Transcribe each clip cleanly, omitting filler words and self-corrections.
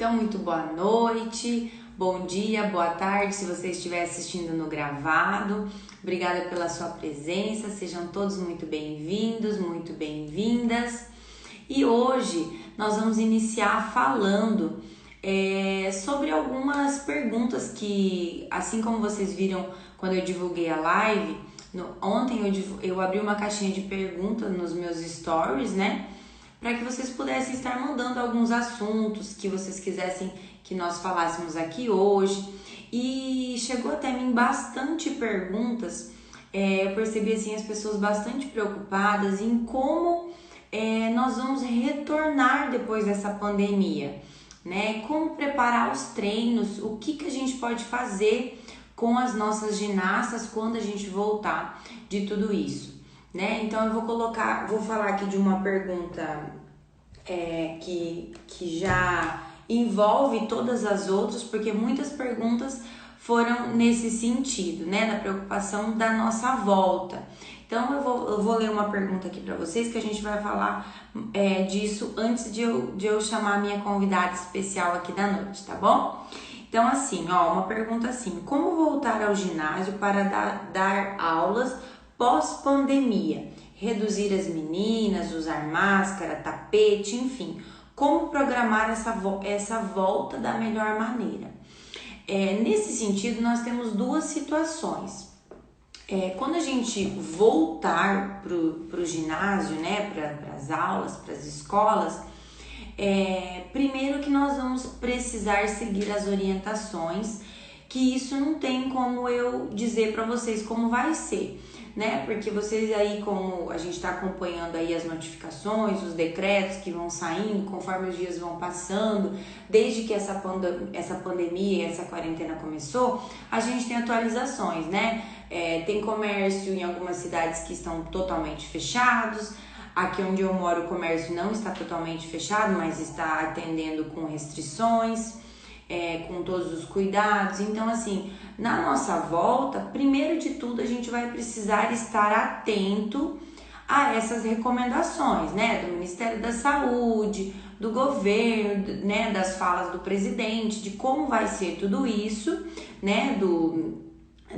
Então, muito boa noite, bom dia, boa tarde, se você estiver assistindo no gravado. Obrigada pela sua presença, sejam todos muito bem-vindos, muito bem-vindas. E hoje nós vamos iniciar falando sobre algumas perguntas que, assim como vocês viram quando eu divulguei a live, ontem eu abri uma caixinha de perguntas nos meus stories, né? Para que vocês pudessem estar mandando alguns assuntos que vocês quisessem que nós falássemos aqui hoje. E chegou até mim bastante perguntas, eu percebi assim as pessoas bastante preocupadas em como nós vamos retornar depois dessa pandemia, né? Como preparar os treinos, o que a gente pode fazer com as nossas ginastas quando a gente voltar de tudo isso. Né? Então eu vou falar aqui de uma pergunta que já envolve todas as outras, porque muitas perguntas foram nesse sentido, né? Na preocupação da nossa volta. Então eu vou ler uma pergunta aqui para vocês que a gente vai falar disso antes de eu chamar a minha convidada especial aqui da noite, tá bom? Então assim, uma pergunta assim: como voltar ao ginásio para dar aulas pós-pandemia, reduzir as meninas, usar máscara, tapete, enfim, como programar essa volta da melhor maneira. Nesse sentido, nós temos duas situações. Quando a gente voltar para o ginásio, né, para as aulas, para as escolas, primeiro que nós vamos precisar seguir as orientações, que isso não tem como eu dizer para vocês como vai ser, né? Porque vocês aí, como a gente está acompanhando aí as notificações, os decretos que vão saindo conforme os dias vão passando, desde que essa pandemia, essa quarentena começou, a gente tem atualizações, né? Tem comércio em algumas cidades que estão totalmente fechados. Aqui onde eu moro o comércio não está totalmente fechado, mas está atendendo com restrições, com todos os cuidados. Então assim, na nossa volta, primeiro de tudo a gente vai precisar estar atento a essas recomendações, né, do Ministério da Saúde, do governo, né, das falas do presidente, de como vai ser tudo isso, né,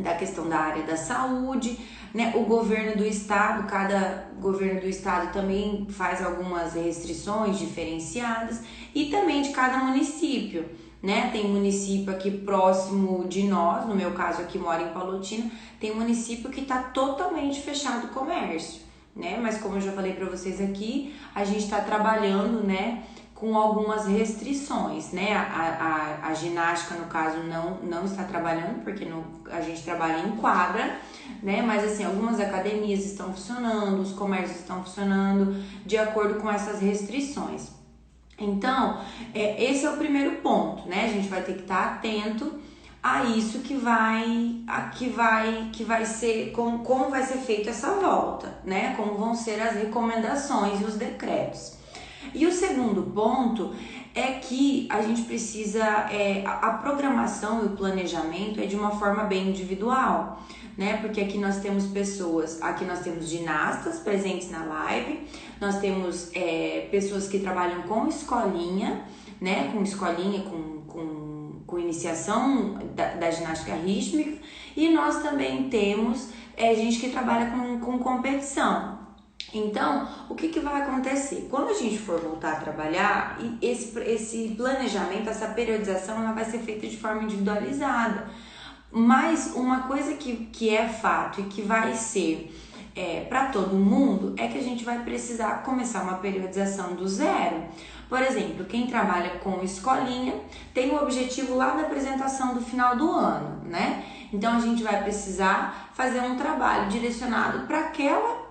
da questão da área da saúde, né, o governo do estado, cada governo do estado também faz algumas restrições diferenciadas, e também de cada município, né? Tem município aqui próximo de nós, no meu caso aqui moro em Palotina, tem município que está totalmente fechado o comércio, né? Mas como eu já falei para vocês aqui, a gente está trabalhando, né, com algumas restrições, né? A ginástica, no caso, não está trabalhando, porque a gente trabalha em quadra, né? Mas assim, algumas academias estão funcionando, os comércios estão funcionando de acordo com essas restrições. Então, esse é o primeiro ponto, né? A gente vai ter que estar atento a isso que vai ser, como vai ser feita essa volta, né? Como vão ser as recomendações e os decretos. E o segundo ponto é que a gente precisa, a programação e o planejamento é de uma forma bem individual, né? Porque aqui nós temos ginastas presentes na live, nós temos pessoas que trabalham com escolinha, né? Com escolinha, com iniciação da ginástica rítmica, e nós também temos gente que trabalha com competição. Então, o que vai acontecer? Quando a gente for voltar a trabalhar, esse planejamento, essa periodização, ela vai ser feita de forma individualizada. Mas uma coisa que é fato e que vai ser para todo mundo é que a gente vai precisar começar uma periodização do zero. Por exemplo, quem trabalha com escolinha tem o objetivo lá da apresentação do final do ano, né? Então a gente vai precisar fazer um trabalho direcionado para aquela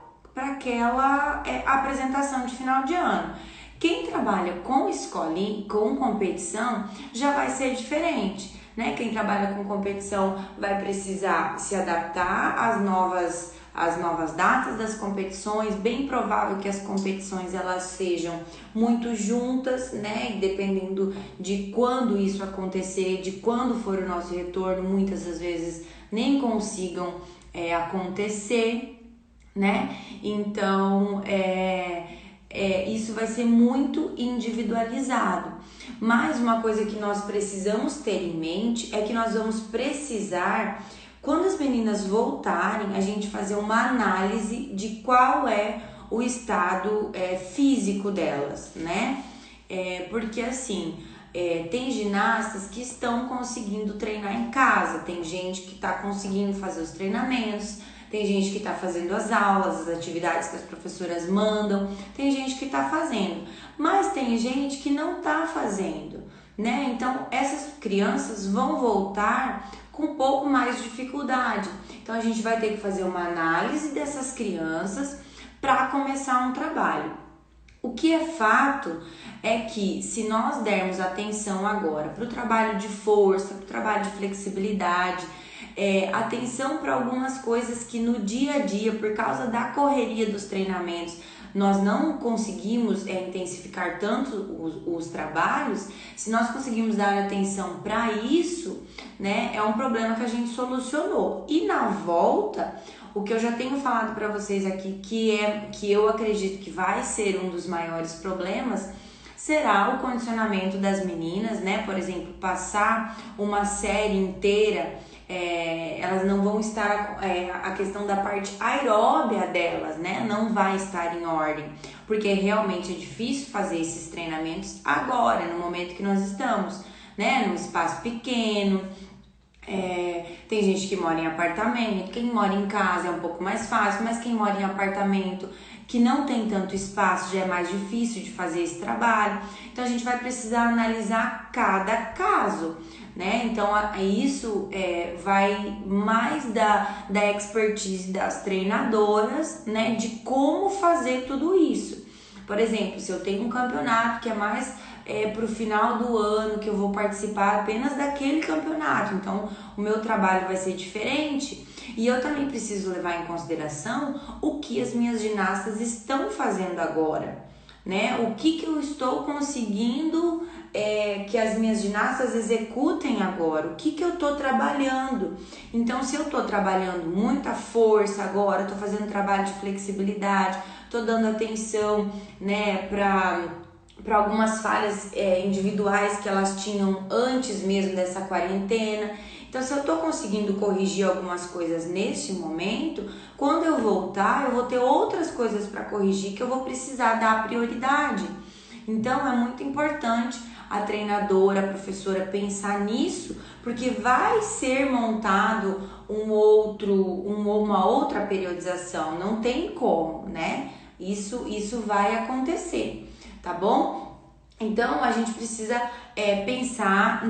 apresentação de final de ano. Quem trabalha com escolinha, com competição, já vai ser diferente, né? Quem trabalha com competição vai precisar se adaptar às novas datas das competições. Bem provável que as competições elas sejam muito juntas, né? Dependendo de quando isso acontecer, de quando for o nosso retorno, muitas das vezes nem consigam acontecer, né? Então isso vai ser muito individualizado. Mas uma coisa que nós precisamos ter em mente é que nós vamos precisar, quando as meninas voltarem, a gente fazer uma análise de qual é o estado físico delas, né? Porque assim, tem ginastas que estão conseguindo treinar em casa, tem gente que está conseguindo fazer os treinamentos, tem gente que está fazendo as aulas, as atividades que as professoras mandam, tem gente que está fazendo, mas tem gente que não está fazendo, né? Então essas crianças vão voltar com um pouco mais de dificuldade. Então a gente vai ter que fazer uma análise dessas crianças para começar um trabalho. O que é fato é que se nós dermos atenção agora para o trabalho de força, para o trabalho de flexibilidade, atenção para algumas coisas que no dia a dia, por causa da correria dos treinamentos, nós não conseguimos intensificar tanto os trabalhos, se nós conseguimos dar atenção para isso, né, é um problema que a gente solucionou. E na volta, o que eu já tenho falado para vocês aqui, que eu acredito que vai ser um dos maiores problemas, será o condicionamento das meninas, né? Por exemplo, passar uma série inteira, elas não vão estar, a questão da parte aeróbia delas, né? Não vai estar em ordem, porque realmente é difícil fazer esses treinamentos agora, no momento que nós estamos, né? Num espaço pequeno. Tem gente que mora em apartamento, quem mora em casa é um pouco mais fácil, mas quem mora em apartamento que não tem tanto espaço já é mais difícil de fazer esse trabalho. Então a gente vai precisar analisar cada caso, né? Então isso vai mais da expertise das treinadoras, né? De como fazer tudo isso. Por exemplo, se eu tenho um campeonato que é mais pro final do ano, que eu vou participar apenas daquele campeonato, então o meu trabalho vai ser diferente, e eu também preciso levar em consideração o que as minhas ginastas estão fazendo agora, né? O que eu estou conseguindo que as minhas ginastas executem agora, o que eu estou trabalhando. Então, se eu estou trabalhando muita força agora, estou fazendo trabalho de flexibilidade, estou dando atenção, né, para algumas falhas individuais que elas tinham antes mesmo dessa quarentena. Então, se eu estou conseguindo corrigir algumas coisas neste momento, quando eu voltar, eu vou ter outras coisas para corrigir que eu vou precisar dar prioridade. Então, é muito importante a treinadora, a professora pensar nisso, porque vai ser montado uma outra periodização, não tem como, né? Isso vai acontecer. Tá bom? Então a gente precisa pensar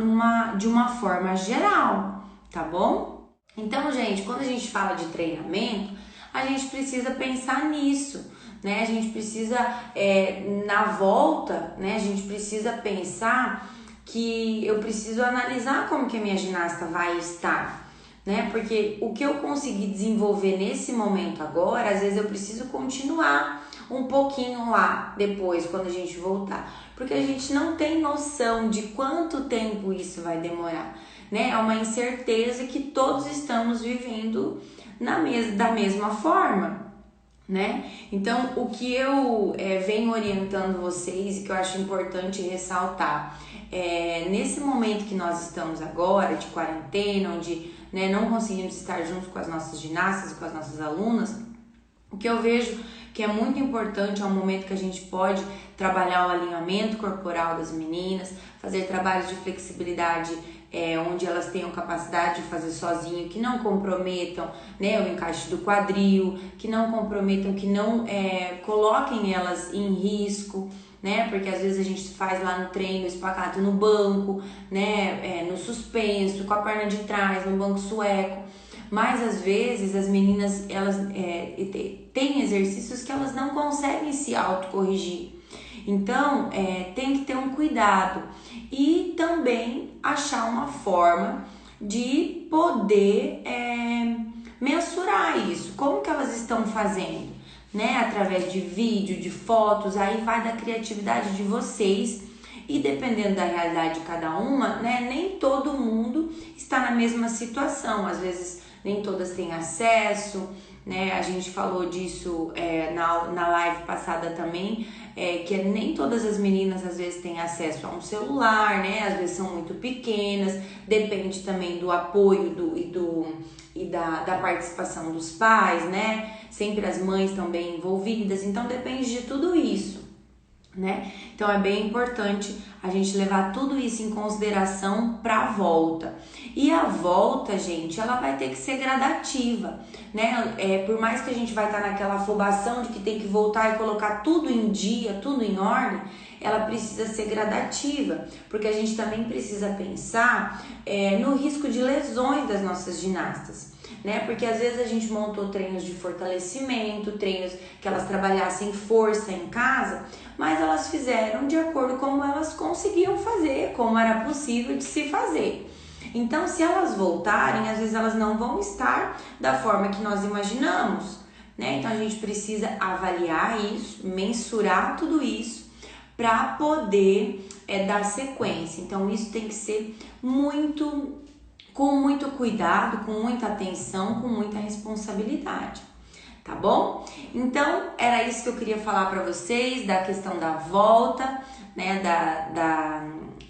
de uma forma geral, tá bom? Então, gente, quando a gente fala de treinamento, a gente precisa pensar nisso, né? A gente precisa, na volta, né? A gente precisa pensar que eu preciso analisar como que a minha ginasta vai estar, né? Porque o que eu consegui desenvolver nesse momento agora, às vezes eu preciso continuar um pouquinho lá depois, quando a gente voltar, porque a gente não tem noção de quanto tempo isso vai demorar, né? É uma incerteza que todos estamos vivendo da mesma forma, né? Então, o que eu venho orientando vocês e que eu acho importante ressaltar, nesse momento que nós estamos agora, de quarentena, onde, né, não conseguimos estar juntos com as nossas ginastas e com as nossas alunas, o que eu vejo que é muito importante, é um momento que a gente pode trabalhar o alinhamento corporal das meninas, fazer trabalhos de flexibilidade onde elas tenham capacidade de fazer sozinho, que não comprometam, né, o encaixe do quadril, que não comprometam, que não coloquem elas em risco, né, porque às vezes a gente faz lá no treino espacate no banco, né, no suspenso, com a perna de trás, no banco sueco. Mas às vezes as meninas elas têm exercícios que elas não conseguem se autocorrigir. Então tem que ter um cuidado e também achar uma forma de poder mensurar isso. Como que elas estão fazendo, né? Através de vídeo, de fotos, aí vai da criatividade de vocês. E dependendo da realidade de cada uma, né? Nem todo mundo está na mesma situação. Às vezes nem todas têm acesso, né? A gente falou disso na live passada também, que nem todas as meninas às vezes têm acesso a um celular, né? Às vezes são muito pequenas, depende também do apoio da participação dos pais, né? Sempre as mães também envolvidas, então depende de tudo isso, né? Então é bem importante a gente levar tudo isso em consideração para a volta. E a volta, gente, ela vai ter que ser gradativa, né? Por mais que a gente vai estar naquela afobação de que tem que voltar e colocar tudo em dia, tudo em ordem, ela precisa ser gradativa, porque a gente também precisa pensar no risco de lesões das nossas ginastas, né? Porque às vezes a gente montou treinos de fortalecimento, treinos que elas trabalhassem força em casa, mas elas fizeram de acordo com como elas conseguiam fazer, como era possível de se fazer. Então, se elas voltarem, às vezes elas não vão estar da forma que nós imaginamos, né? Então a gente precisa avaliar isso, mensurar tudo isso para poder dar sequência. Então isso tem que ser com muito cuidado, com muita atenção, com muita responsabilidade, tá bom? Então era isso que eu queria falar para vocês da questão da volta, né,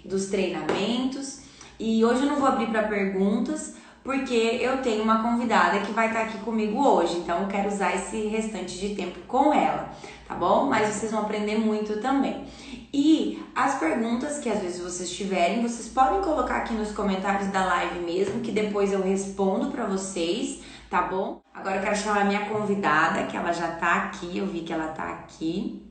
dos treinamentos. E hoje eu não vou abrir para perguntas, porque eu tenho uma convidada que vai estar aqui comigo hoje, então eu quero usar esse restante de tempo com ela, tá bom? Mas vocês vão aprender muito também. E as perguntas que às vezes vocês tiverem, vocês podem colocar aqui nos comentários da live mesmo, que depois eu respondo para vocês, tá bom? Agora eu quero chamar a minha convidada, que ela já tá aqui, eu vi que ela tá aqui,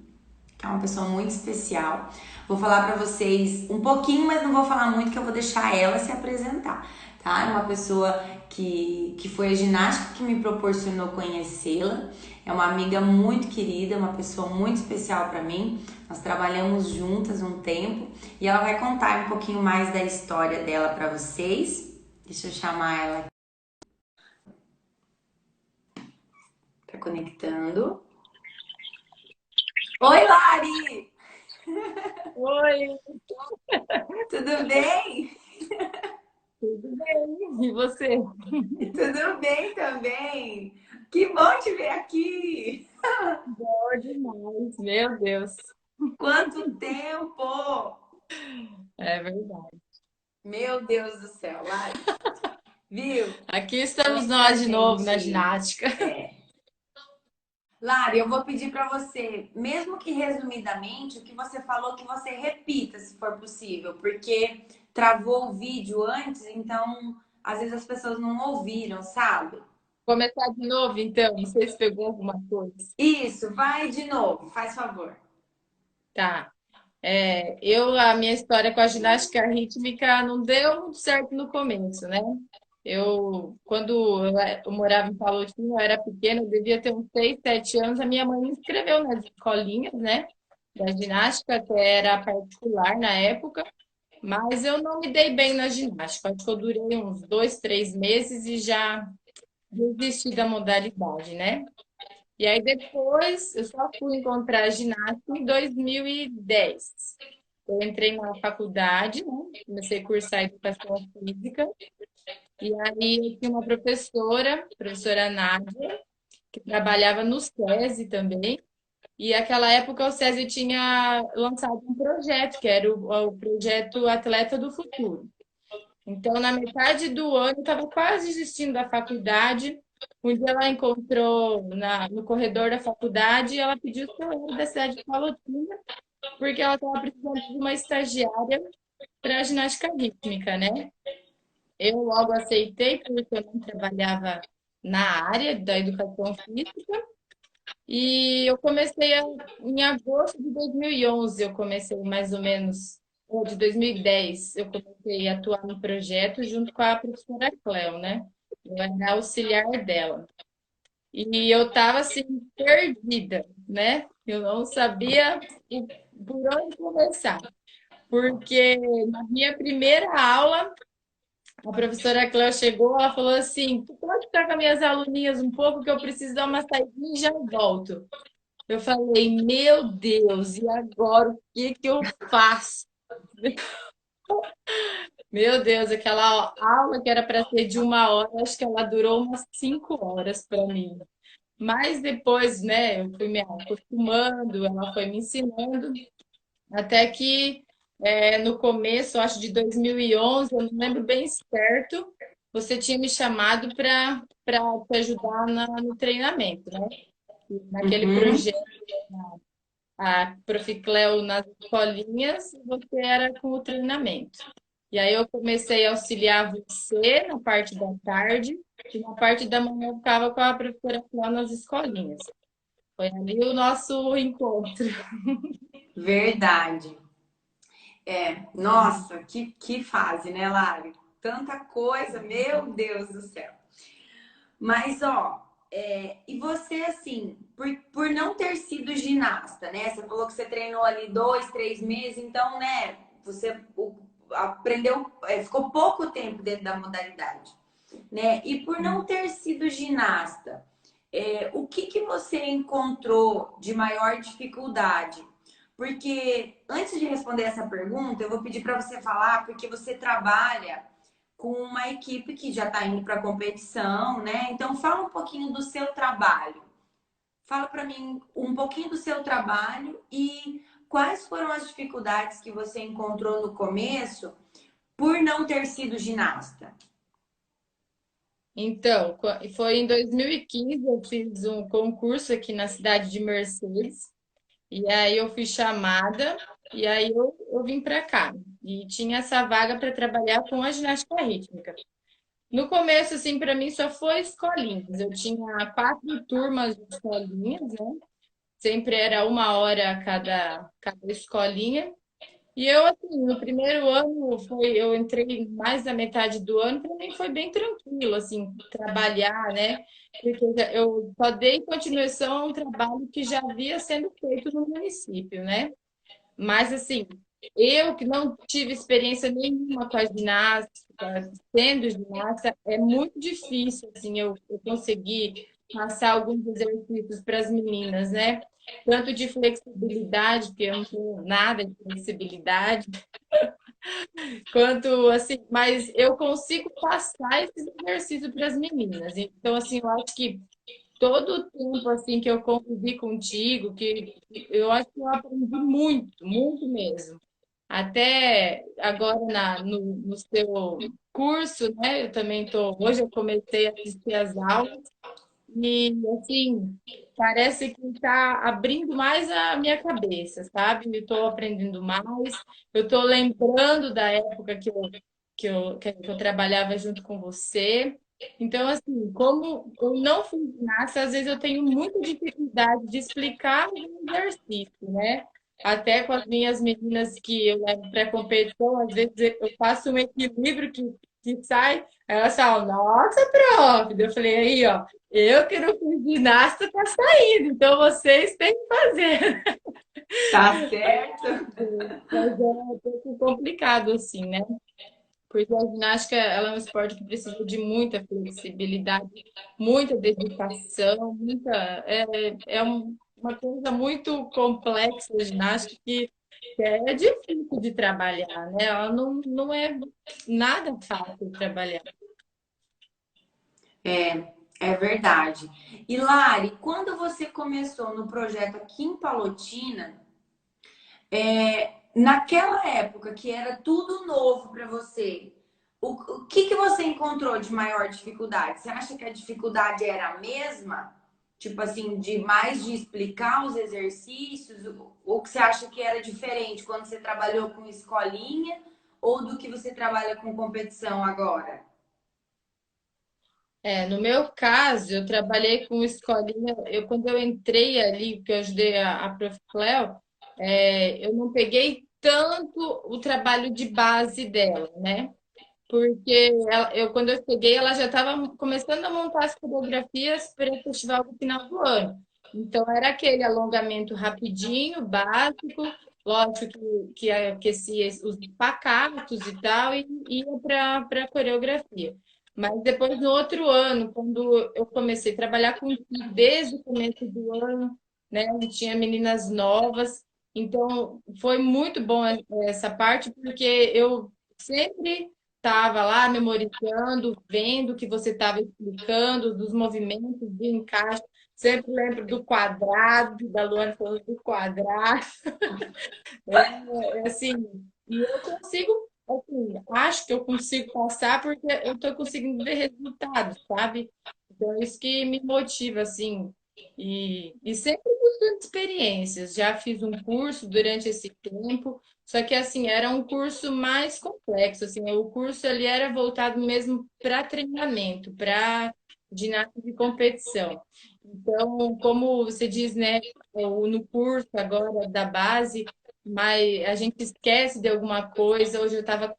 que é uma pessoa muito especial. Vou falar para vocês um pouquinho, mas não vou falar muito, que eu vou deixar ela se apresentar, tá? É uma pessoa que foi a ginástica que me proporcionou conhecê-la. É uma amiga muito querida, uma pessoa muito especial para mim. Nós trabalhamos juntas um tempo e ela vai contar um pouquinho mais da história dela para vocês. Deixa eu chamar ela. Tá conectando. Oi, Lari! Oi, Tudo bem? tudo bem? E você? Tudo bem também. Que bom te ver aqui. Boa demais, meu Deus. Quanto tempo! É verdade. Meu Deus do céu, Lari. Viu? Aqui estamos Antes da nós de novo na gente. ginástica. Lari, eu vou pedir para você, mesmo que resumidamente, o que você falou, que você repita, se for possível, porque travou o vídeo antes, então às vezes as pessoas não ouviram, sabe? Começar de novo, então. Não sei se pegou alguma coisa. Isso, vai de novo, faz favor. Tá. A minha história com a ginástica rítmica não deu muito certo no começo, né? Quando eu morava em Palotina, eu era pequena, eu devia ter uns 6, 7 anos, a minha mãe me inscreveu nas escolinhas, né? Da ginástica, que era particular na época. Mas eu não me dei bem na ginástica. Acho que eu durei uns 2, 3 meses e já desisti da modalidade, né? E aí depois eu só fui encontrar a ginástica em 2010. Eu entrei na faculdade, né? Comecei a cursar educação física. E aí eu tinha uma professora, professora Nádia, que trabalhava no SESI também. E naquela época o SESI tinha lançado um projeto, que era o projeto Atleta do Futuro. Então, na metade do ano, eu estava quase desistindo da faculdade. Um dia ela encontrou no corredor da faculdade e ela pediu se eu era da cidade de Palotina, porque ela estava precisando de uma estagiária para ginástica rítmica, né? Eu logo aceitei, porque eu não trabalhava na área da educação física. E em agosto de 2011, eu comecei mais ou menos, ou de 2010, eu comecei a atuar no projeto junto com a professora Cléo, né? Eu era auxiliar dela. E eu estava assim, perdida, né? Eu não sabia por onde começar. Porque na minha primeira aula, a professora Cléo chegou, ela falou assim: tu pode ficar com as minhas aluninhas um pouco, que eu preciso dar uma saidinha e já volto. Eu falei, meu Deus, e agora o que que eu faço? Meu Deus, aquela aula que era para ser de 1 hora, acho que ela durou umas 5 horas para mim. Mas depois, né, eu fui me acostumando, ela foi me ensinando, até que no começo, acho de 2011, eu não lembro bem certo, você tinha me chamado para te ajudar no treinamento, né? Naquele Uhum. projeto, a Proficleo nas escolinhas, você era com o treinamento. E aí eu comecei a auxiliar você na parte da tarde, e na parte da manhã eu ficava com a professora Cléo nas escolinhas. Foi ali o nosso encontro. Verdade. Nossa, que fase, né, Lari? Tanta coisa, meu Deus do céu. Mas, ó, e você, assim, por não ter sido ginasta, né? Você falou que você treinou ali 2, 3 meses, então, né, você aprendeu, ficou pouco tempo dentro da modalidade, né? E por não ter sido ginasta, o que você encontrou de maior dificuldade? Porque antes de responder essa pergunta, eu vou pedir para você falar, porque você trabalha com uma equipe que já está indo para a competição, né? Então fala um pouquinho do seu trabalho. Fala para mim um pouquinho do seu trabalho e quais foram as dificuldades que você encontrou no começo por não ter sido ginasta. Então, foi em 2015, eu fiz um concurso aqui na cidade de Mercedes, e aí eu fui chamada, e aí eu vim para cá. E tinha essa vaga para trabalhar com a ginástica rítmica. No começo, assim, para mim só foi escolinhas. Eu tinha 4 turmas de escolinhas, né? Sempre era 1 hora cada escolinha. E eu, assim, no primeiro ano, eu entrei mais da metade do ano, para mim foi bem tranquilo, assim, trabalhar, né? Porque eu só dei continuação a um trabalho que já havia sendo feito no município, né? Mas, assim, eu que não tive experiência nenhuma com a ginástica, sendo ginasta, é muito difícil, assim, eu conseguir passar alguns exercícios para as meninas, né? Tanto de flexibilidade, porque eu não tenho nada de flexibilidade, quanto, assim, mas eu consigo passar esses exercícios para as meninas. Então, assim, eu acho que todo o tempo assim que eu convivi contigo, que eu acho que eu aprendi muito, muito mesmo. Até agora no seu curso, né? Eu também tô, hoje eu comecei a assistir as aulas e assim, parece que está abrindo mais a minha cabeça, sabe? Eu estou aprendendo mais, eu estou lembrando da época que eu trabalhava junto com você. Então, assim, como eu não fui ginasta, às vezes eu tenho muita dificuldade de explicar o exercício, né? Até com as minhas meninas que eu levo para competição, às vezes eu faço um equilíbrio que sai, elas falam, nossa, prof. Eu falei, aí, ó, eu que não fui ginasta, tá saindo, então vocês têm que fazer. Tá certo? Mas é um pouco complicado, assim, né? Porque a ginástica, ela é um esporte que precisa de muita flexibilidade, muita dedicação, uma coisa muito complexa a ginástica que é difícil de trabalhar, né? Ela não é nada fácil de trabalhar. É verdade. E Lari, quando você começou no projeto aqui em Palotina, naquela época que era tudo novo para você, o que você encontrou de maior dificuldade? Você acha que a dificuldade era a mesma? Tipo assim, de explicar os exercícios? Ou que você acha que era diferente quando você trabalhou com escolinha ou do que você trabalha com competição agora? No meu caso, eu trabalhei com escolinha. Quando eu entrei ali, que eu ajudei a Prof. Cleo, eu não peguei tanto o trabalho de base dela, né? Porque quando eu cheguei, ela já estava começando a montar as coreografias para o festival do final do ano. Então, era aquele alongamento rapidinho, básico, lógico que aquecia os pacatos e tal, e ia para a coreografia. Mas depois, no outro ano, quando eu comecei a trabalhar com desde o começo do ano, né, tinha meninas novas, então foi muito bom essa parte, porque eu sempre estava lá memorizando, vendo o que você estava explicando, dos movimentos, do encaixe. Sempre lembro do quadrado, da Luana falando do quadrado. Assim, e eu consigo, assim, acho que eu consigo passar porque eu estou conseguindo ver resultados, sabe? Então, é isso que me motiva, assim. E sempre buscando experiências. Já fiz um curso durante esse tempo, só que, assim, era um curso mais complexo, assim. O curso ali era voltado mesmo para treinamento, para ginástica de competição. Então, como você diz, né, no curso agora da base, mas a gente esquece de alguma coisa. Hoje eu estava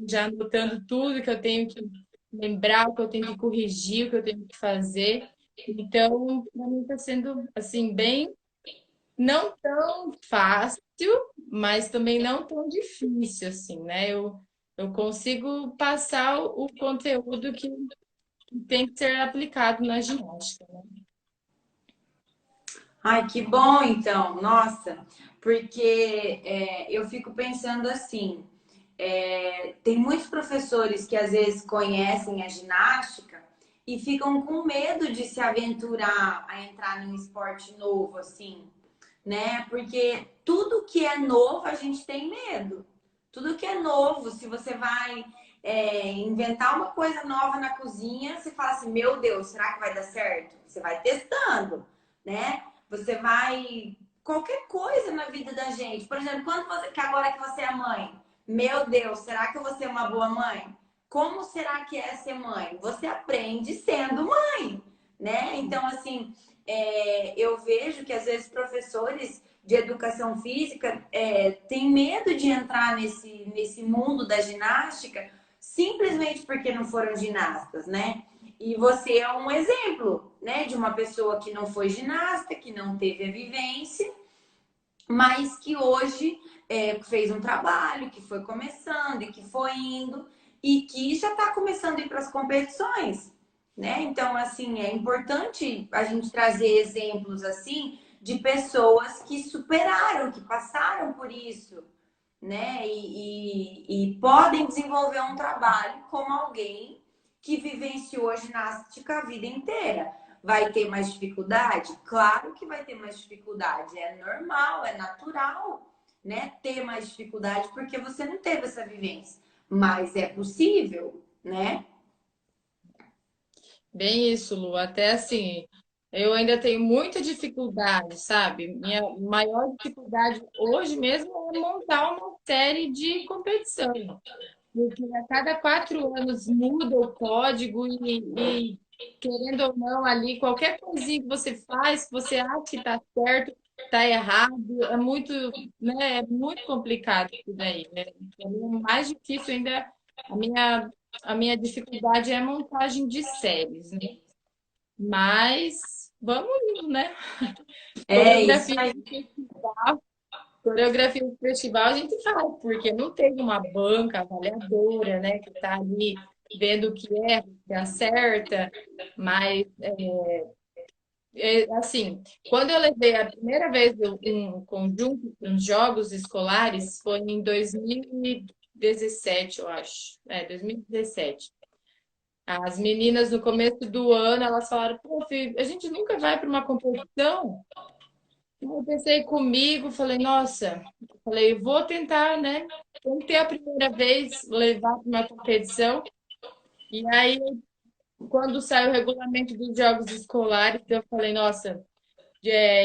já anotando tudo que eu tenho que lembrar, o que eu tenho que corrigir, o que eu tenho que fazer. Então, para mim está sendo assim bem, não tão fácil, mas também não tão difícil assim, né? Eu consigo passar o conteúdo que tem que ser aplicado na ginástica, né? Ai, que bom então, nossa, porque eu fico pensando assim, tem muitos professores que às vezes conhecem a ginástica e ficam com medo de se aventurar a entrar num esporte novo, assim, né? Porque tudo que é novo a gente tem medo. Tudo que é novo, se você vai inventar uma coisa nova na cozinha, você fala assim, meu Deus, será que vai dar certo? Você vai testando, né? Você vai. Qualquer coisa na vida da gente. Por exemplo, quando você. Que agora que você é mãe. Meu Deus, será que eu vou ser uma boa mãe? Como será que é ser mãe? Você aprende sendo mãe, né? Então, assim, eu vejo que às vezes professores de educação física têm medo de entrar nesse mundo da ginástica simplesmente porque não foram ginastas, né? E você é um exemplo, né, de uma pessoa que não foi ginasta, que não teve a vivência, mas que hoje fez um trabalho, que foi começando e que foi indo e que já está começando a ir para as competições, né? Então, assim, é importante a gente trazer exemplos assim de pessoas que superaram, que passaram por isso, né? E podem desenvolver um trabalho como alguém que vivenciou ginástica a vida inteira. Vai ter mais dificuldade? Claro que vai ter mais dificuldade. É normal, é natural, né? Ter mais dificuldade porque você não teve essa vivência. Mas é possível, né? Bem isso, Lu. Até assim, eu ainda tenho muita dificuldade, sabe? Minha maior dificuldade hoje mesmo é montar uma série de competição. Porque a cada 4 anos muda o código querendo ou não, ali, qualquer coisinha que você faz, que você acha que está certo, está errado, é muito complicado isso daí, né? Então, o mais difícil ainda, a minha, a minha dificuldade é a montagem de séries, né? Mas vamos indo, né? É isso Coreografia aí. de festival, coreografia de festival a gente faz, porque não tem uma banca avaliadora, né, que está ali vendo o que é, o que acerta, mas assim, quando eu levei a primeira vez um conjunto para os Jogos Escolares foi em 2017, eu acho. 2017. As meninas no começo do ano, elas falaram, pô, filho, a gente nunca vai para uma competição. Eu pensei comigo, falei, nossa, falei, vou tentar, né? Tentei a primeira vez levar para uma competição. E aí, quando saiu o regulamento dos jogos escolares, eu falei, nossa,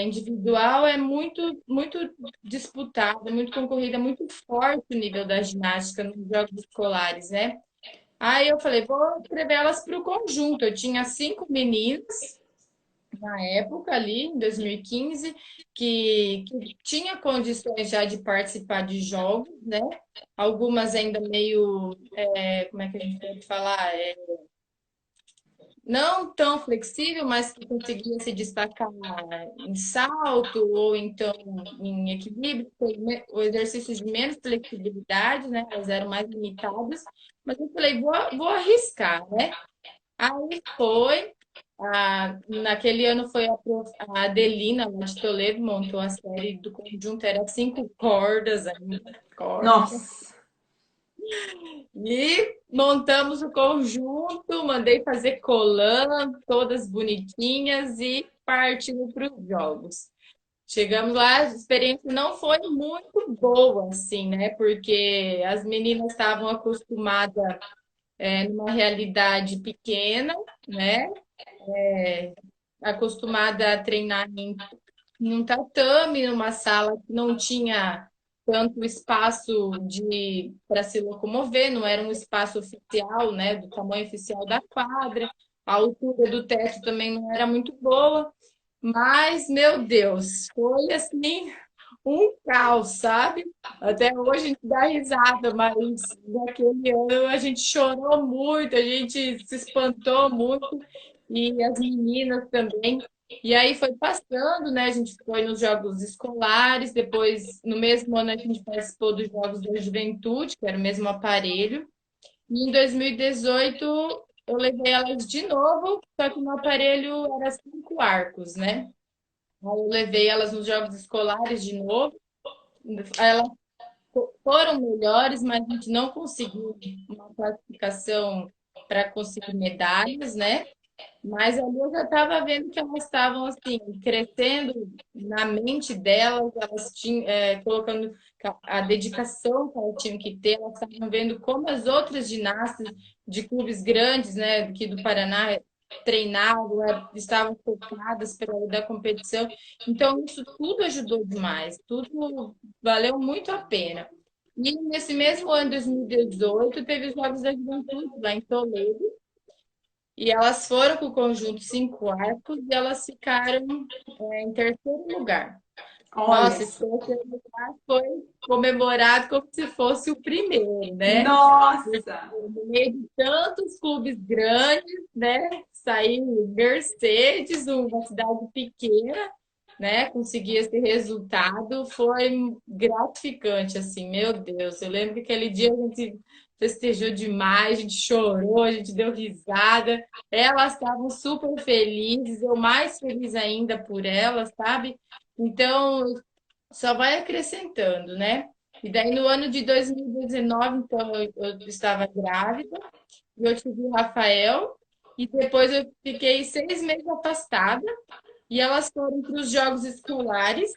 individual é muito, muito disputado, muito concorrida, muito forte o nível da ginástica nos jogos escolares, né? Aí eu falei, vou escrever elas para o conjunto. Eu tinha 5 meninas na época, ali, em 2015, que tinha condições já de participar de jogos, né? Algumas ainda meio, como é que a gente pode falar? Não tão flexível, mas que conseguia se destacar em salto ou então em equilíbrio, o exercício de menos flexibilidade, né? Elas eram mais limitadas, mas eu falei, vou arriscar, né? Aí foi. Naquele ano foi a Adelina, lá de Toledo, montou a série do conjunto, era 5 cordas ainda. Nossa. E montamos o conjunto, mandei fazer colã, todas bonitinhas, e partimos para os jogos. Chegamos lá, a experiência não foi muito boa, assim, né? Porque as meninas estavam acostumadas numa realidade pequena, né? Acostumada a treinar em um tatame, numa sala que não tinha tanto espaço de para se locomover, não era um espaço oficial, né, do tamanho oficial da quadra. A altura do teto também não era muito boa, mas meu Deus, foi assim um caos, sabe? Até hoje a gente dá risada, mas naquele ano a gente chorou muito, a gente se espantou muito e as meninas também. E aí foi passando, né? A gente foi nos jogos escolares, depois no mesmo ano a gente participou dos Jogos da Juventude, que era o mesmo aparelho. E em 2018 eu levei elas de novo, só que no aparelho era 5 arcos, né? Aí eu levei elas nos jogos escolares de novo. Elas foram melhores, mas a gente não conseguiu uma classificação para conseguir medalhas, né? Mas ali eu já estava vendo que elas estavam assim, crescendo na mente delas, elas tinham, colocando a dedicação que elas tinham que ter, elas estavam vendo como as outras ginastas de clubes grandes, né, aqui do Paraná, treinavam, estavam focadas para da competição. Então, isso tudo ajudou demais, tudo valeu muito a pena. E nesse mesmo ano, 2018, teve os Jogos da Juventude lá em Toledo, e elas foram com o conjunto 5 arcos e elas ficaram em terceiro lugar. Olha Nossa, esse só. terceiro lugar foi comemorado como se fosse o primeiro, né? Nossa! No meio de tantos clubes grandes, né? Saiu Mercedes, uma cidade pequena, né? Conseguir esse resultado foi gratificante, assim, meu Deus. Eu lembro que aquele dia a gente festejou demais, a gente chorou, a gente deu risada. Elas estavam super felizes, eu mais feliz ainda por elas, sabe? Então, só vai acrescentando, né? E daí no ano de 2019, então, eu estava grávida, e eu tive o Rafael, e depois eu fiquei 6 meses afastada, e elas foram para os jogos escolares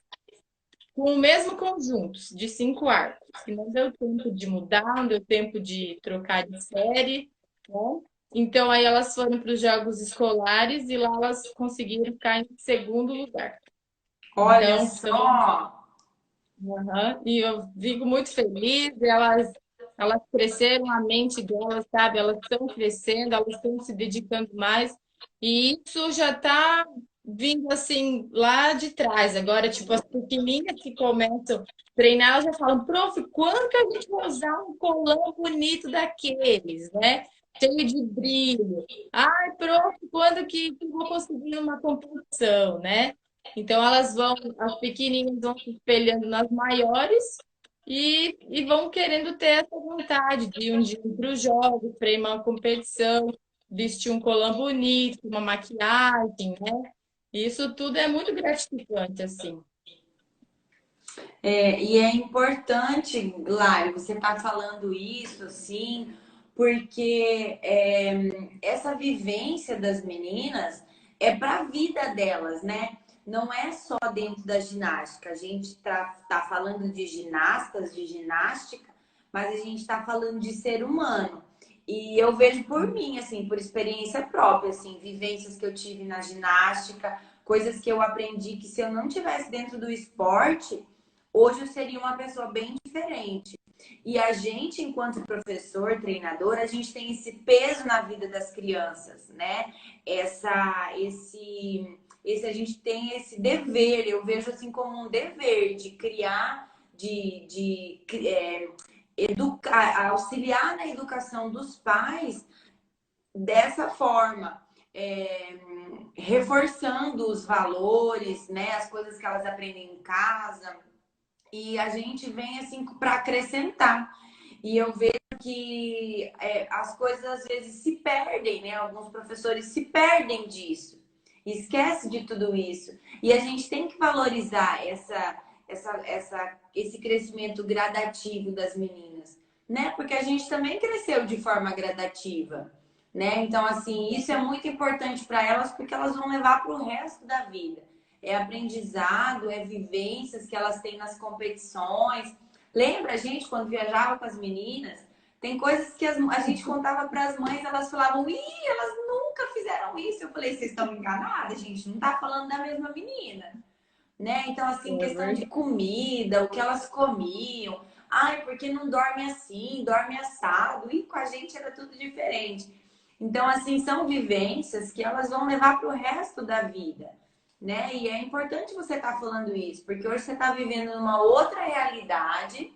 com o mesmo conjunto, de 5 arcos. Que não deu tempo de mudar, não deu tempo de trocar de série, né? Então, aí elas foram para os jogos escolares e lá elas conseguiram ficar em segundo lugar. Olha Então, também. só! Aham. E eu fico muito feliz, elas cresceram a mente delas, sabe? Elas estão crescendo, elas estão se dedicando mais, e isso já está vindo assim lá de trás. Agora, tipo, as pequenininhas que começam a treinar, elas já falam, prof, quando que a gente vai usar um colã bonito daqueles, né? Cheio de brilho. Ai, prof, quando que eu vou conseguir uma competição, né? Então elas vão, as pequenininhas vão se espelhando nas maiores e vão querendo ter essa vontade de um dia ir para os jogos, para uma competição, vestir um colã bonito, uma maquiagem, né? Isso tudo é muito gratificante, assim. E é importante, Lari, você tá falando isso, assim, porque essa vivência das meninas é para a vida delas, né? Não é só dentro da ginástica. A gente tá falando de ginastas, de ginástica, mas a gente está falando de ser humano. E eu vejo por mim, assim, por experiência própria, assim, vivências que eu tive na ginástica, coisas que eu aprendi que se eu não tivesse dentro do esporte, hoje eu seria uma pessoa bem diferente. E a gente, enquanto professor, treinador, a gente tem esse peso na vida das crianças, né? Esse a gente tem esse dever, eu vejo assim como um dever de criar, educar, auxiliar na educação dos pais dessa forma, reforçando os valores, né? As coisas que elas aprendem em casa, e a gente vem assim para acrescentar. E eu vejo que as coisas às vezes se perdem, né? Alguns professores se perdem disso, esquece de tudo isso. E a gente tem que valorizar esse crescimento gradativo das meninas, né? Porque a gente também cresceu de forma gradativa. né? Então, assim, isso é muito importante para elas porque elas vão levar para o resto da vida. É aprendizado, é vivências que elas têm nas competições. Lembra a gente quando viajava com as meninas? Tem coisas que a gente contava para as mães, elas falavam, ih, elas nunca fizeram isso. Eu falei, vocês estão enganadas, gente, não tá falando da mesma menina, né? Então, assim, É questão de verdade. comida, o que elas comiam. Ai, porque não dorme assim, dorme assado. E com a gente era tudo diferente. Então, assim, são vivências que elas vão levar para o resto da vida, né? E é importante você estar falando isso, porque hoje você está vivendo numa outra realidade,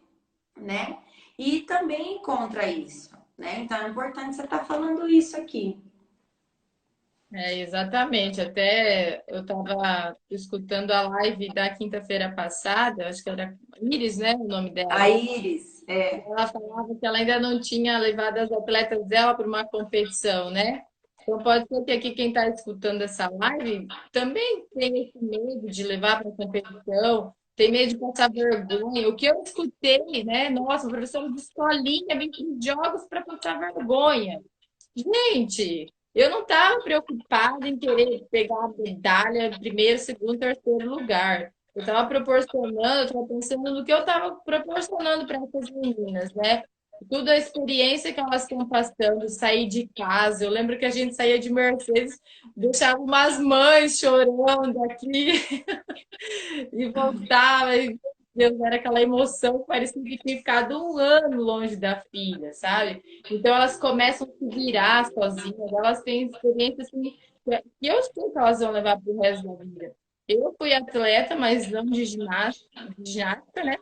né? E também encontra isso, né? Então, é importante você estar falando isso aqui. É, exatamente. Até eu estava escutando a live da quinta-feira passada, acho que era Iris, né, o nome A dela. Iris, é. Ela falava que ela ainda não tinha levado as atletas dela para uma competição, né? Então pode ser que aqui quem está escutando essa live também tem esse medo de levar para a competição, tem medo de passar vergonha. O que eu escutei, né? Nossa, professora de escolinha vem para os jogos para passar vergonha. Gente, eu não estava preocupada em querer pegar a medalha primeiro, segundo, terceiro lugar. Eu estava proporcionando, eu estava pensando no que eu estava proporcionando para essas meninas, né? Toda a experiência que elas estão passando, sair de casa. Eu lembro que a gente saía de Mercedes, deixava umas mães chorando aqui e voltava. E, Deus, era aquela emoção que parecia que tinha ficado um ano longe da filha, sabe? Então elas começam a se virar sozinhas, elas têm experiências assim, que eu sei que elas vão levar para o resto da vida. Eu fui atleta, mas não de ginástica, né?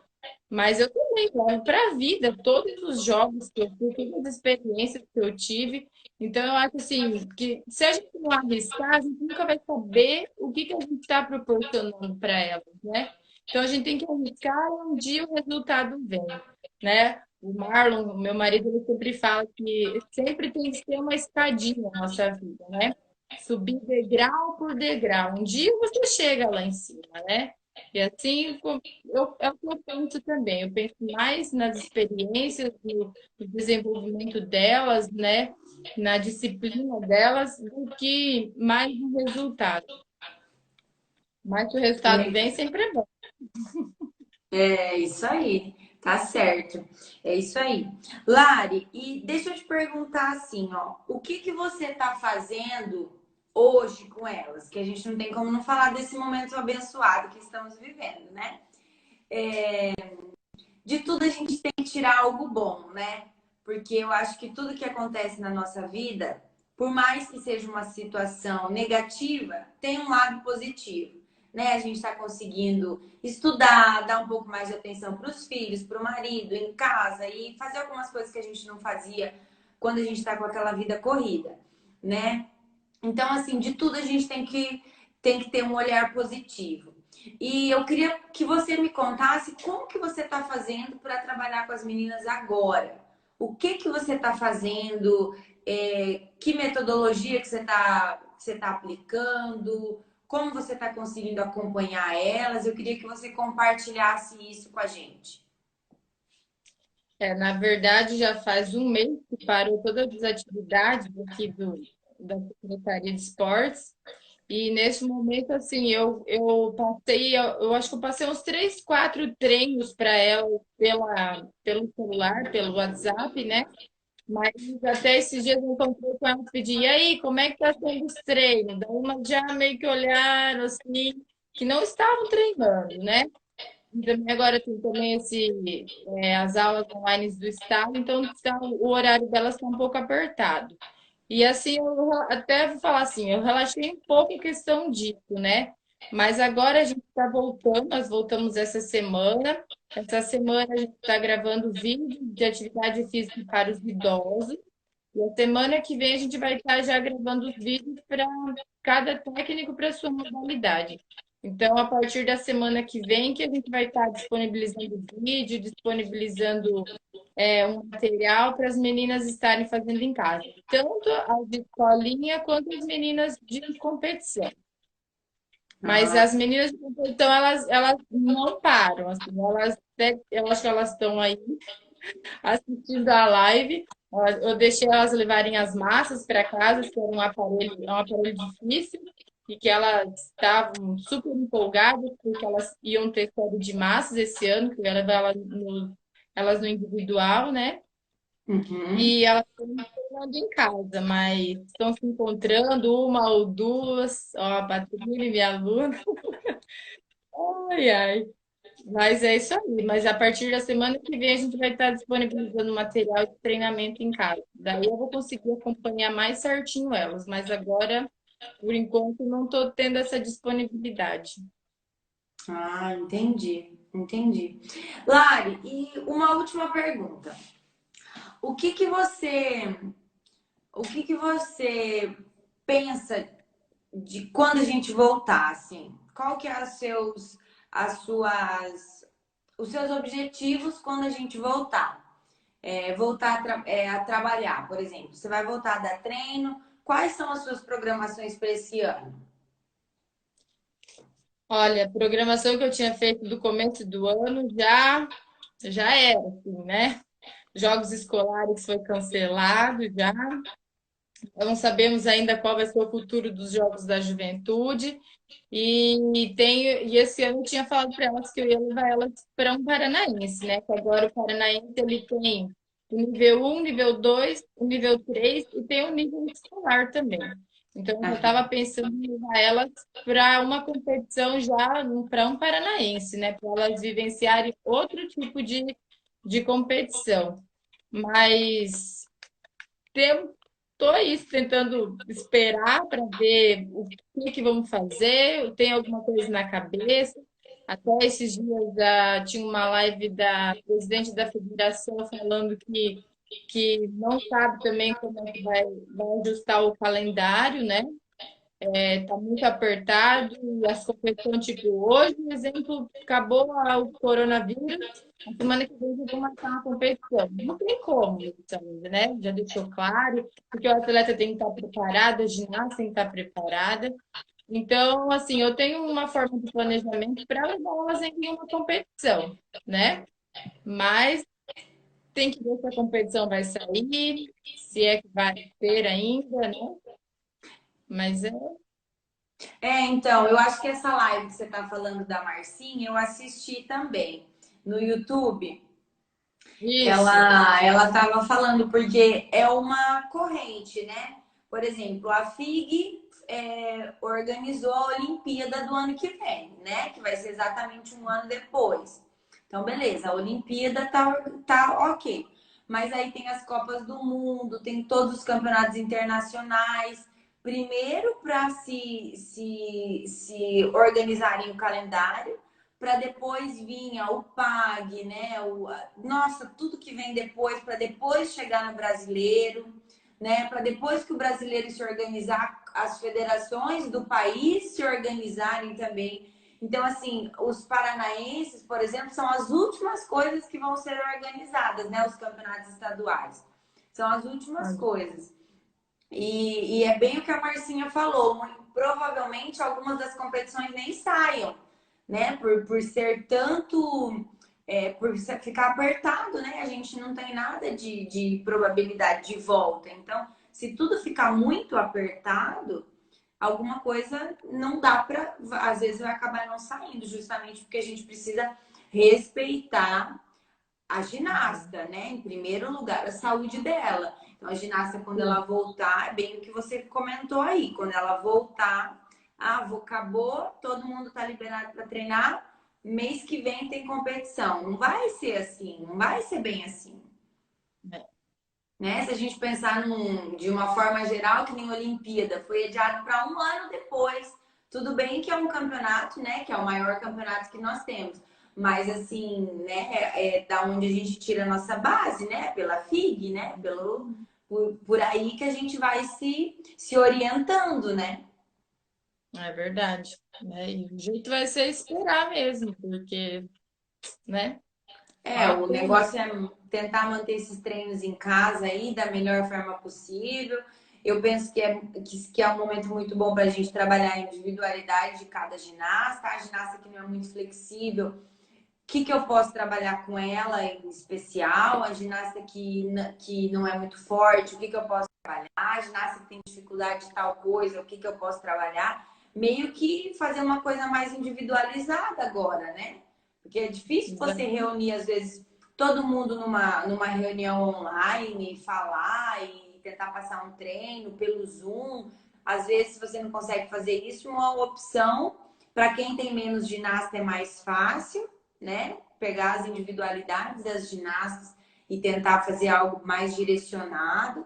Mas eu também levo para a vida todos os jogos que eu fui, todas as experiências que eu tive. Então, eu acho assim, que se a gente não arriscar, a gente nunca vai saber o que que a gente está proporcionando para elas, né? Então, a gente tem que arriscar e um dia o resultado vem, né? O Marlon, meu marido, ele sempre fala que sempre tem que ter uma escadinha na nossa vida, né? Subir degrau por degrau. Um dia você chega lá em cima, né? E assim, é o que eu penso também. Eu penso mais nas experiências, no desenvolvimento delas, né? Na disciplina delas, do que mais no resultado. Mas se o resultado vem, sempre é bom. É isso aí, tá certo. É isso aí. Lari, e deixa eu te perguntar assim, ó, o que que você tá fazendo hoje com elas? Que a gente não tem como não falar desse momento abençoado que estamos vivendo, né? De tudo a gente tem que tirar algo bom, né? Porque eu acho que tudo que acontece na nossa vida, por mais que seja uma situação negativa, tem um lado positivo, né? A gente está conseguindo estudar, dar um pouco mais de atenção para os filhos, para o marido, em casa e fazer algumas coisas que a gente não fazia quando a gente está com aquela vida corrida, né? Então, assim, de tudo a gente tem que ter um olhar positivo. E eu queria que você me contasse como que você está fazendo para trabalhar com as meninas agora. O que que você está fazendo? Que metodologia que você tá aplicando? Como você está conseguindo acompanhar elas? Eu queria que você compartilhasse isso com a gente. É, na verdade, já faz um mês que parou todas as atividades aqui da Secretaria de Esportes. E nesse momento, assim, eu passei, eu acho que eu passei uns 3, 4 treinos para ela pelo celular, pelo WhatsApp, né? Mas até esses dias eu encontrei com ela e pedi, e aí, como é que tá sendo os treinos? Daí uma já meio que olharam, assim, que não estavam treinando, né? E também agora tem também as aulas online do Estado, então o horário delas está um pouco apertado. E assim, até vou falar assim, eu relaxei um pouco a questão disso, né? Mas agora a gente está voltando, nós voltamos essa semana. Essa semana a gente está gravando vídeo de atividade física para os idosos. E a semana que vem a gente vai estar já gravando os vídeos para cada técnico para sua modalidade. Então, a partir da semana que vem, que a gente vai estar disponibilizando vídeo, disponibilizando um material para as meninas estarem fazendo em casa, tanto as de escolinha quanto as meninas de competição. Mas Ah, as meninas de competição, elas não param, assim, eu acho que elas estão aí assistindo a live Eu deixei elas levarem as massas para casa, que era é um aparelho difícil, e que elas estavam super empolgadas, porque elas iam ter série de massas esse ano, que eu ia levar elas no individual, né? Uhum. E elas estão treinando em casa, mas estão se encontrando, uma ou duas, ó, a Patrícia, minha aluna. Ai, ai. Mas é isso aí. Mas a partir da semana que vem a gente vai estar disponibilizando material de treinamento em casa. Daí eu vou conseguir acompanhar mais certinho elas. Mas agora, por enquanto, não estou tendo essa disponibilidade. Ah, entendi, entendi. Lari, e uma última pergunta. O que que você, o que que você pensa de quando a gente voltar, assim? Qual que é as suas, os seus objetivos quando a gente voltar? Voltar a trabalhar, por exemplo. Você vai voltar a dar treino? Quais são as suas programações para esse ano? Olha, a programação que eu tinha feito do começo do ano já era, assim, né? Jogos escolares foi cancelado já. Não sabemos ainda qual vai ser o futuro dos Jogos da Juventude. E esse ano eu tinha falado para elas que eu ia levar elas para um paranaense, né? Que agora o paranaense ele tem o nível um, nível 2, o nível 3 e tem o nível escolar também. Então eu já estava Aham. pensando em levar elas para uma competição já para um paranaense, né? Para elas vivenciarem outro tipo de competição. Mas tô isso tentando esperar para ver o que vamos fazer. Tem alguma coisa na cabeça. Até esses dias tinha uma live da presidente da federação falando que não sabe também como é que vai ajustar o calendário, né? Tá muito apertado e as competições, tipo, hoje, por exemplo, acabou o coronavírus, na semana que vem eu vou marcar uma competição. Não tem como isso ainda, né? Já deixou claro, porque o atleta tem que estar preparado, a ginasta tem que estar preparada. Então, assim, eu tenho uma forma de planejamento para levar elas em uma competição, né? Mas tem que ver se a competição vai sair, se é que vai ter ainda, né? Mas é Então, eu acho que essa live que você está falando da Marcinha, eu assisti também no YouTube. isso. Ela estava falando porque é uma corrente, né? Por exemplo, a FIG organizou a Olimpíada do ano que vem, né? Que vai ser exatamente um ano depois. Então, beleza, a Olimpíada tá ok. Mas aí tem as Copas do Mundo, tem todos os campeonatos internacionais. Primeiro, para se organizarem o calendário para depois vir o PAG, né? Nossa, tudo que vem depois, para depois chegar no brasileiro, né? Para depois que o brasileiro se organizar, as federações do país se organizarem também. Então, assim, os paranaenses, por exemplo, são as últimas coisas que vão ser organizadas, né? Os campeonatos estaduais. São as últimas coisas. E é bem o que a Marcinha falou. Provavelmente algumas das competições nem saiam, né? Por ser tanto. Por ficar apertado, né? A gente não tem nada de probabilidade de volta. Então, se tudo ficar muito apertado, alguma coisa não dá para. Às vezes vai acabar não saindo, justamente porque a gente precisa respeitar a ginasta, né? Em primeiro lugar, a saúde dela. Então, a ginasta, quando ela Sim. voltar, é bem o que você comentou aí. Quando ela voltar, acabou, todo mundo tá liberado para treinar. Mês que vem tem competição. Não vai ser assim, não vai ser bem assim. Né? Se a gente pensar de uma forma geral, que nem a Olimpíada, foi adiado para um ano depois. Tudo bem que é um campeonato, né? Que é o maior campeonato que nós temos. Mas assim, né? É da onde a gente tira a nossa base, né? Pela FIG, né? Por aí que a gente vai se orientando, né? É verdade, né? E o jeito vai ser esperar mesmo, porque, né? Só O aprender. negócio é tentar manter esses treinos em casa aí da melhor forma possível. Eu penso que é um momento muito bom para a gente trabalhar a individualidade de cada ginasta. A ginasta que não é muito flexível, que eu posso trabalhar com ela em especial, a ginasta que não é muito forte, o que eu posso trabalhar, a ginasta que tem dificuldade de tal coisa, o que eu posso trabalhar. Meio que fazer uma coisa mais individualizada agora, né? Porque é difícil você reunir, às vezes, todo mundo numa reunião online, falar e tentar passar um treino pelo Zoom. Às vezes, se você não consegue fazer isso, uma opção para quem tem menos ginasta é mais fácil, né? Pegar as individualidades das ginastas e tentar fazer algo mais direcionado,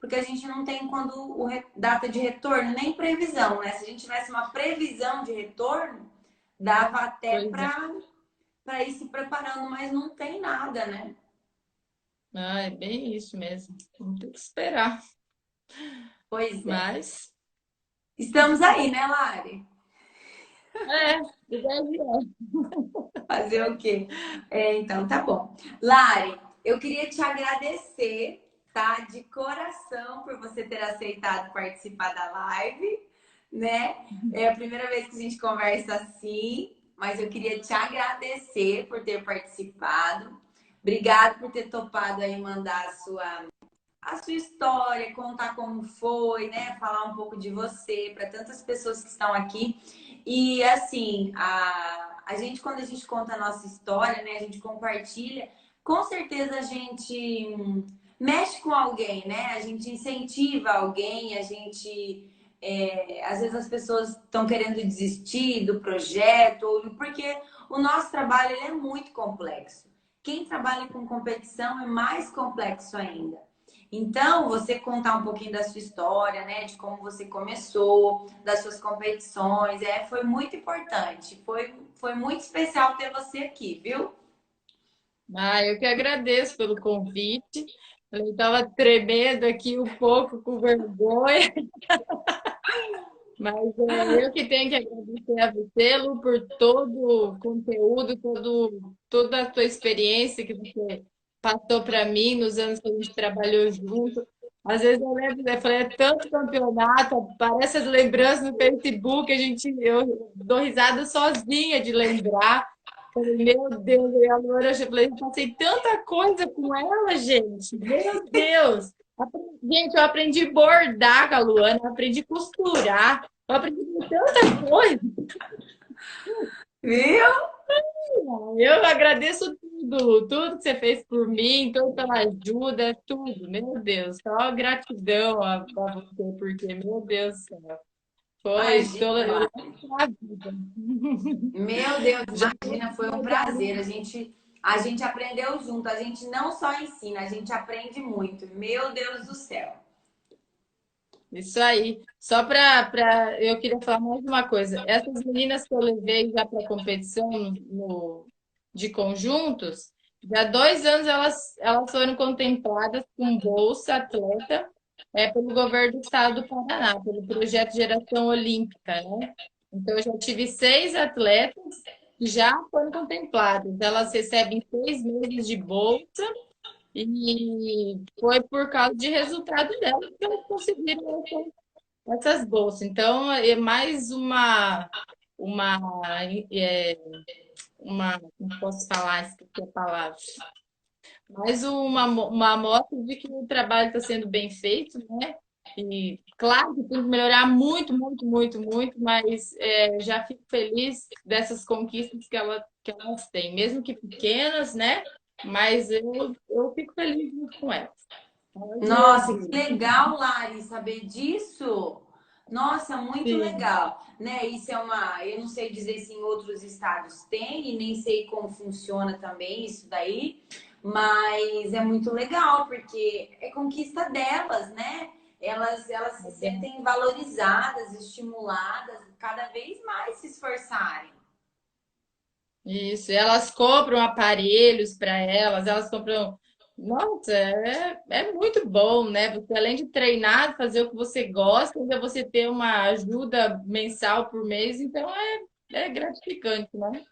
porque a gente não tem data de retorno, nem previsão, né? Se a gente tivesse uma previsão de retorno, dava até para ir se preparando, mas não tem nada, né? Ah, é bem isso mesmo. Vamos ter que esperar. Pois é. Mas, Estamos aí, né, Lari? deve é. Fazer o quê? Então, tá bom. Lari, eu queria te agradecer, tá? De coração por você ter aceitado participar da live, né? É a primeira vez que a gente conversa assim, mas eu queria te agradecer por ter participado. Obrigada por ter topado aí mandar a sua história, contar como foi, né? Falar um pouco de você para tantas pessoas que estão aqui. E assim, a gente, quando a gente conta a nossa história, né? A gente compartilha, com certeza a gente mexe com alguém, né? A gente incentiva alguém, a gente. Às vezes as pessoas estão querendo desistir do projeto, porque o nosso trabalho ele é muito complexo. Quem trabalha com competição é mais complexo ainda. Então, você contar um pouquinho da sua história, né? De como você começou, das suas competições, foi muito importante. Foi muito especial ter você aqui, viu? Ah, eu que agradeço pelo convite. Eu estava tremendo aqui um pouco com vergonha, mas é eu que tenho que agradecer a você, Lu, por todo o conteúdo, toda a tua experiência que você passou para mim nos anos que a gente trabalhou junto. Às vezes eu lembro, eu falei, é tanto campeonato, parece as lembranças no Facebook, eu dou risada sozinha de lembrar. Falei, meu Deus, e a Luana, eu falei, eu passei tanta coisa com ela, gente. Meu Deus! Gente, eu aprendi a bordar com a Luana, eu aprendi a costurar, eu aprendi tanta coisa. Viu? Eu agradeço tudo, tudo que você fez por mim, toda pela ajuda, tudo. Meu Deus, só gratidão a você, porque, meu Deus do céu, foi toda. Eu Imagina, levo pra vida. meu Deus, Já imagina, foi um prazer. A gente aprendeu junto. A gente não só ensina, a gente aprende muito. Meu Deus do céu. Isso aí. Só eu queria falar mais uma coisa. Essas meninas que eu levei já para a competição de conjuntos, já há 2 anos elas foram contempladas com bolsa atleta pelo governo do estado do Paraná, pelo projeto Geração Olímpica, né? Então, eu já tive 6 atletas que já foram contempladas. Elas recebem 6 meses de bolsa e foi por causa de resultado delas que elas conseguiram essas bolsas. Então, é mais uma, é, não posso falar, esqueci a palavra, mais uma amostra de que o trabalho está sendo bem feito, né? E claro que tem que melhorar muito, muito, muito, muito, mas já fico feliz dessas conquistas que elas têm, mesmo que pequenas, né? Mas eu fico feliz junto com elas. Elas me Nossa, que orgulham. legal, Lari, saber disso. Nossa, muito Sim. legal, né? Isso eu não sei dizer se em outros estados tem, e nem sei como funciona também isso daí, mas é muito legal, porque é conquista delas, né? Elas se sentem valorizadas, estimuladas, cada vez mais se esforçarem. Isso, elas compram aparelhos para elas compram. Nossa, é muito bom, né? Você, além de treinar, fazer o que você gosta, ainda você ter uma ajuda mensal por mês, então é gratificante, né?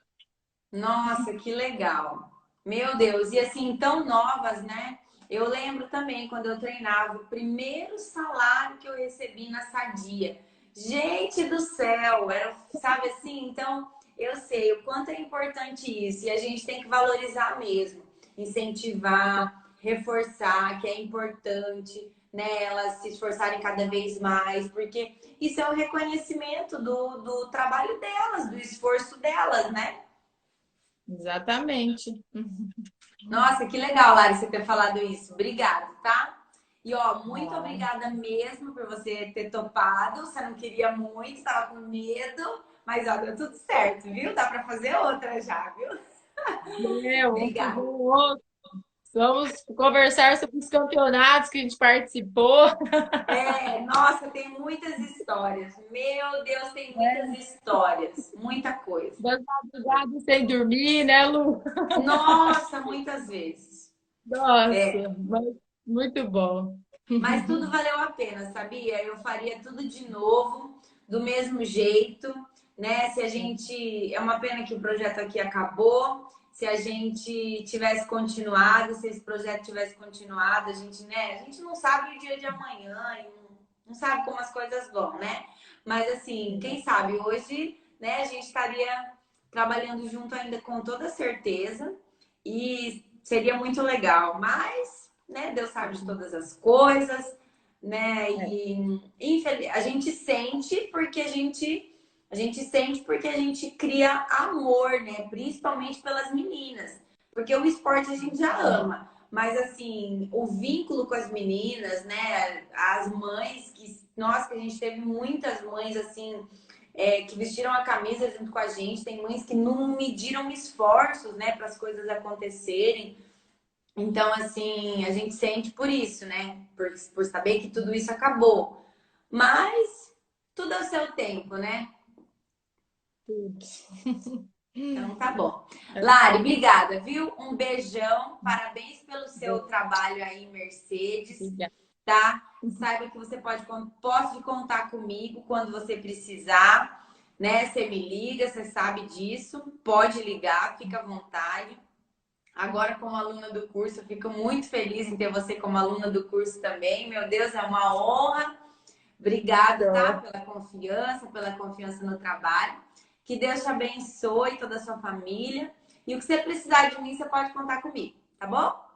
Nossa, que legal. Meu Deus, e assim, tão novas, né? Eu lembro também quando eu treinava, o primeiro salário que eu recebi na Sadia. Gente do céu, era, sabe assim? Então, Eu sei o quanto é importante isso e a gente tem que valorizar mesmo, incentivar, reforçar que é importante, né, elas se esforçarem cada vez mais, porque isso é o reconhecimento do trabalho delas, do esforço delas, né? Exatamente. Nossa, que legal, Lari, você ter falado isso. Obrigada, tá? E ó, muito Ah, obrigada mesmo por você ter topado. Você não queria muito, estava com medo, mas ó, deu tudo certo, viu? Dá para fazer outra já, viu? vamos fazer Obrigada. um outro. Vamos conversar sobre os campeonatos que a gente participou. É, nossa, tem muitas histórias. Meu Deus, tem muitas histórias, muita coisa. Das madrugadas sem dormir, né, Lu? Nossa, muitas vezes. É, Nossa, mas muito bom. mas tudo valeu a pena, sabia? Eu faria tudo de novo, do mesmo jeito, né? Se a gente. É uma pena que o projeto aqui acabou. Se a gente tivesse continuado, se esse projeto tivesse continuado, a gente, né? A gente não sabe o dia de amanhã, e não sabe como as coisas vão, né? Mas assim, quem sabe hoje, né, a gente estaria trabalhando junto ainda com toda certeza e seria muito legal. Mas né? Deus sabe de todas as coisas, né? É, E a gente sente porque a gente sente porque a gente cria amor, né? Principalmente pelas meninas, porque o esporte a gente já ama. Mas assim, o vínculo com as meninas, né? As mães que nós que a gente teve muitas mães assim que vestiram a camisa junto com a gente. Tem mães que não mediram esforços, né, para as coisas acontecerem. Então, assim, a gente sente por isso, né? Por saber que tudo isso acabou. Mas tudo é o seu tempo, né? tudo. Então tá bom. Lari, obrigada, viu? Um beijão, parabéns pelo seu trabalho aí, Mercedes, Obrigada. tá? Saiba que você pode contar comigo quando você precisar, né? Você me liga, você sabe disso, pode ligar, fica à vontade. Agora, como aluna do curso, eu fico muito feliz em ter você como aluna do curso também. Meu Deus, é uma honra. Obrigada, tá? Pela confiança no trabalho. Que Deus te abençoe toda a sua família. E o que você precisar de mim, você pode contar comigo, tá bom?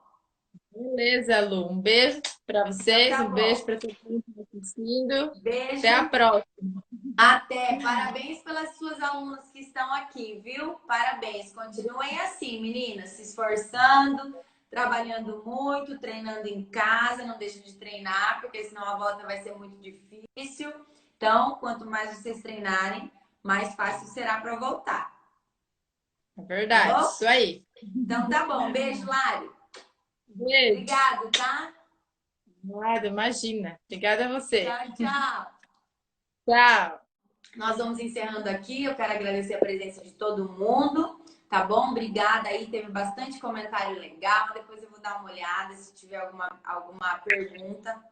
Beleza, Lu. Um beijo para Então vocês, tá um beijo bom. para todo mundo que está assistindo. Até a Beijo. próxima. Até. Parabéns pelas suas alunas que estão aqui, viu? Parabéns. Continuem assim, meninas, se esforçando, trabalhando muito, treinando em casa. Não deixem de treinar, porque senão a volta vai ser muito difícil. Então, quanto mais vocês treinarem, mais fácil será para voltar. É Tá verdade, bom? isso aí. Então tá bom. Beijo, Lari. Beijo. Obrigada, tá? Nada, imagina. Obrigada a você. Tchau, tchau. Tchau. Nós vamos encerrando aqui. Eu quero agradecer a presença de todo mundo, tá bom? Obrigada aí, teve bastante comentário legal. Depois eu vou dar uma olhada se tiver alguma pergunta.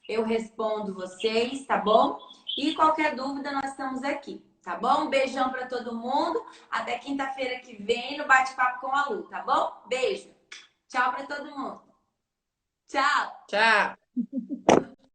Eu respondo vocês, tá bom? E qualquer dúvida, nós estamos aqui, tá bom? Um beijão para todo mundo. Até quinta-feira que vem no Bate-Papo com a Lu, tá bom? Beijo. Tchau para todo mundo. Tchau. Tchau.